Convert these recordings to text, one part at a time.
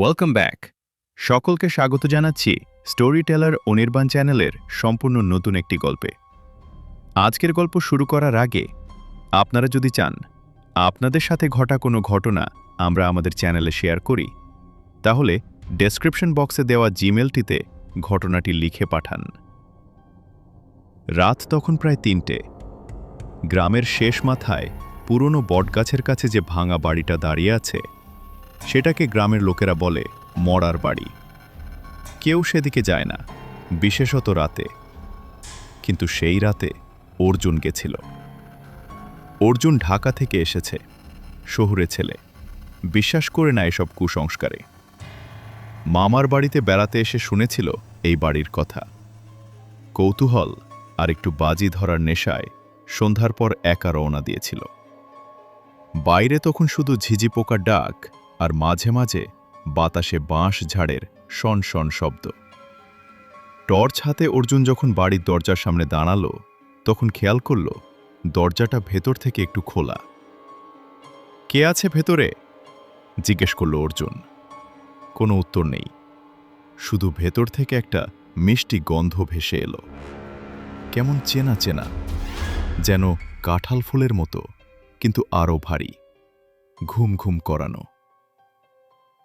Welcome back. সকলকে স্বাগত জানাচ্ছি স্টোরি টেলার অনির্বাণ চ্যানেলের সম্পূর্ণ নতুন একটি গল্পে। আজকের গল্প শুরু করার আগে আপনারা যদি চান আপনাদের সাথে ঘটা কোনো ঘটনা আমরা আমাদের চ্যানেলে শেয়ার করি, তাহলে ডেসক্রিপশন বক্সে দেওয়া জিমেলটিতে ঘটনাটি লিখে পাঠান। রাত তখন প্রায় ৩টে। গ্রামের শেষ মাথায় পুরনো বটগাছের কাছে যে ভাঙা বাড়িটা দাঁড়িয়ে আছে, সেটাকে গ্রামের লোকেরা বলে মরার বাড়ি। কেউ সেদিকে যায় না, বিশেষত রাতে। কিন্তু সেই রাতে অর্জুন গেছিল। অর্জুন ঢাকা থেকে এসেছে, শহুরে ছেলে, বিশ্বাস করে না এসব কুসংস্কারে। মামার বাড়িতে বেড়াতে এসে শুনেছিল এই বাড়ির কথা। কৌতূহল আর একটু বাজি ধরার নেশায় সন্ধ্যার পর একা রওনা দিয়েছিল। বাইরে তখন শুধু ঝিঝি পোকার ডাক আর মাঝে মাঝে বাতাসে বাঁশ ঝাড়ের শন শন শব্দ। টর্চ হাতে অর্জুন যখন বাড়ির দরজার সামনে দাঁড়ালো, তখন খেয়াল করল দরজাটা ভেতর থেকে একটু খোলা। কে আছে ভেতরে? জিজ্ঞেস করল অর্জুন। কোনো উত্তর নেই, শুধু ভেতর থেকে একটা মিষ্টি গন্ধ ভেসে এলো, কেমন চেনা চেনা, যেন কাঁঠাল ফুলের মতো, কিন্তু আরও ভারী, ঘুম ঘুম করানো।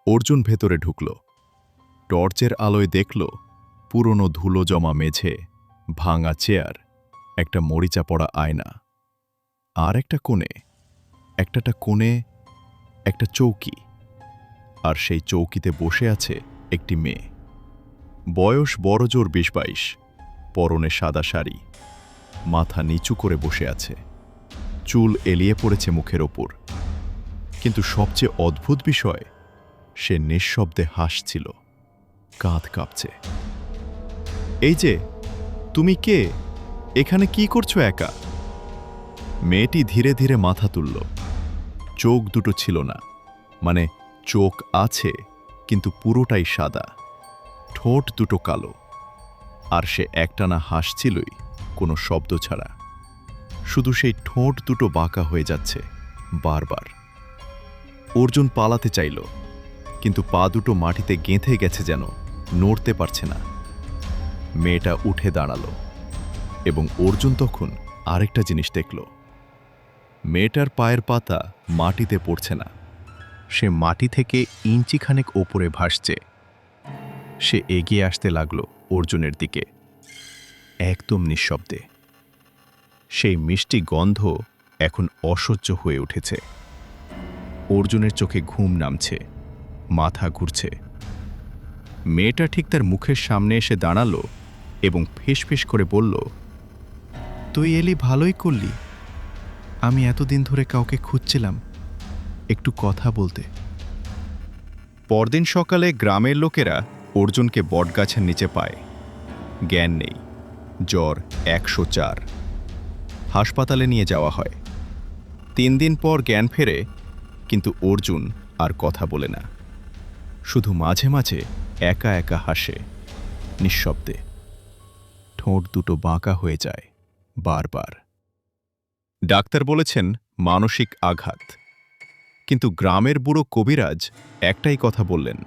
অর্জুন ভেতরে ঢুকল। টর্চের আলোয় দেখল পুরনো ধুলো জমা মেঝে, ভাঙা চেয়ার, একটা মরিচা পড়া আয়না, আর একটা কোণে একটা চৌকি। আর সেই চৌকিতে বসে আছে একটি মেয়ে, বয়স বড়জোর ২০-২২, পরনে সাদা শাড়ি, মাথা নিচু করে বসে আছে, চুল এলিয়ে পড়েছে মুখের ওপর। কিন্তু সবচেয়ে অদ্ভুত বিষয়, সে নিঃশব্দে হাসছিল, কাঁধ কাঁপছে। এই যে, তুমি কে? এখানে কি করছো একা? মেয়েটি ধীরে ধীরে মাথা তুলল। চোখ দুটো ছিল না, মানে চোখ আছে কিন্তু পুরোটাই সাদা, ঠোঁট দুটো কালো, আর সে একটানা হাসছিলই কোনো শব্দ ছাড়া। শুধু সেই ঠোঁট দুটো বাঁকা হয়ে যাচ্ছে বারবার। অর্জুন পালাতে চাইল, কিন্তু পা দুটো মাটিতে গেঁথে গেছে, যেন নড়তে পারছে না। মেয়েটা উঠে দাঁড়ালো এবং অর্জুন তখন আরেকটা জিনিস দেখল। মেয়েটার পায়ের পাতা মাটিতে পড়ছে না, সে মাটি থেকে ইঞ্চিখানেক ওপরে ভাসছে। সে এগিয়ে আসতে লাগল অর্জুনের দিকে, একদম নিঃশব্দে। সেই মিষ্টি গন্ধ এখন অসহ্য হয়ে উঠেছে। অর্জুনের চোখে ঘুম নামছে, মাথা ঘুরছে। মেয়েটা ঠিক তার মুখের সামনে এসে দাঁড়ালো এবং ফিসফিস করে বলল, তুই এলি, ভালোই করলি। আমি এতদিন ধরে কাউকে খুঁজছিলাম, একটু কথা বলতে। পরদিন সকালে গ্রামের লোকেরা অর্জুনকে বটগাছের নিচে পায়। জ্ঞান নেই, জ্বর ১০৪। হাসপাতালে নিয়ে যাওয়া হয়। ৩ দিন পর জ্ঞান ফেরে, কিন্তু অর্জুন আর কথা বলে না, শুধু মাঝে মাঝে একা একা হাসে, নিঃশব্দে। ঠোঁট দুটো বাঁকা হয়ে যায় বারবার। ডাক্তার বলেছেন মানসিক আঘাত, কিন্তু গ্রামের বুড়ো কবিরাজ একটাই কথা বললেন,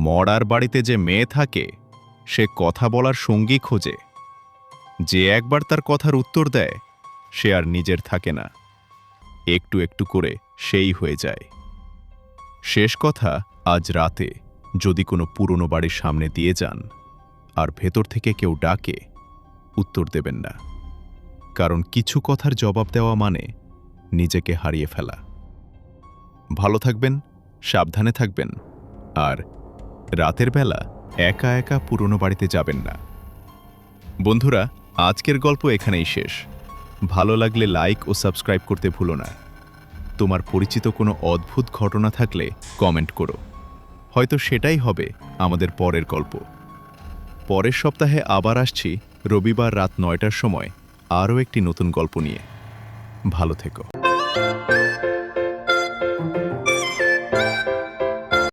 মরার বাড়িতে যে মেয়ে থাকে সে কথা বলার সঙ্গী খোঁজে। যে একবার তার কথার উত্তর দেয় সে আর নিজের থাকে না, একটু একটু করে সেই হয়ে যায়। শেষ কথা, আজ রাতে যদি কোনো পুরনো বাড়ির সামনে দিয়ে যান আর ভেতর থেকে কেউ ডাকে, উত্তর দেবেন না, কারণ কিছু কথার জবাব দেওয়া মানে নিজেকে হারিয়ে ফেলা। ভালো থাকবেন, সাবধানে থাকবেন, আর রাতের বেলা একা একা পুরনো বাড়িতে যাবেন না। বন্ধুরা, আজকের গল্প এখানেই শেষ। ভালো লাগলে লাইক ও সাবস্ক্রাইব করতে ভুলো না। তোমার পরিচিত কোনো অদ্ভুত ঘটনা থাকলে কমেন্ট করো, হয়তো সেটাই হবে আমাদের পরের গল্প। পরের সপ্তাহে আবার আসছি রবিবার রাত ৯টার সময় আরও একটি নতুন গল্প নিয়ে। ভালো থেকো।